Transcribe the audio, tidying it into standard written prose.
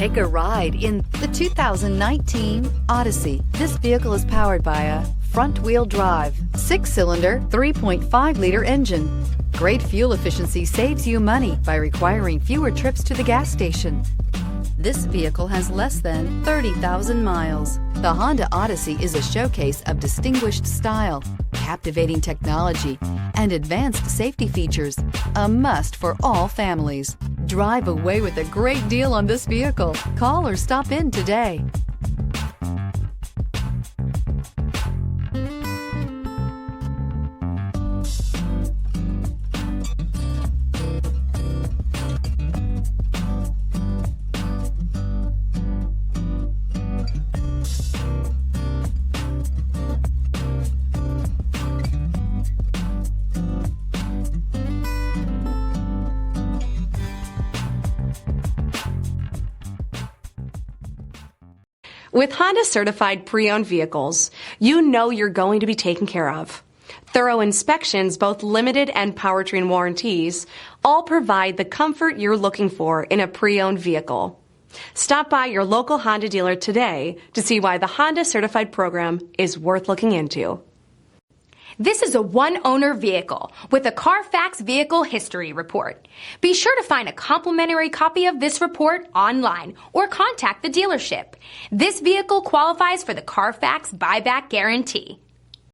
Take a ride in the 2019 Odyssey. This vehicle is powered by a front-wheel drive, 6-cylinder, 3.5-liter engine. Great fuel efficiency saves you money by requiring fewer trips to the gas station. This vehicle has less than 30,000 miles. The Honda Odyssey is a showcase of distinguished style, captivating technology, and advanced safety features. A must for all families. Drive away with a great deal on this vehicle. Call or stop in today. With Honda certified pre-owned vehicles, you know you're going to be taken care of. Thorough inspections, both limited and powertrain warranties, all provide the comfort you're looking for in a pre-owned vehicle. Stop by your local Honda dealer today to see why the Honda certified program is worth looking into. This is a one-owner vehicle with a CARFAX Vehicle History Report. Be sure to find a complimentary copy of this report online or contact the dealership. This vehicle qualifies for the CARFAX Buyback Guarantee.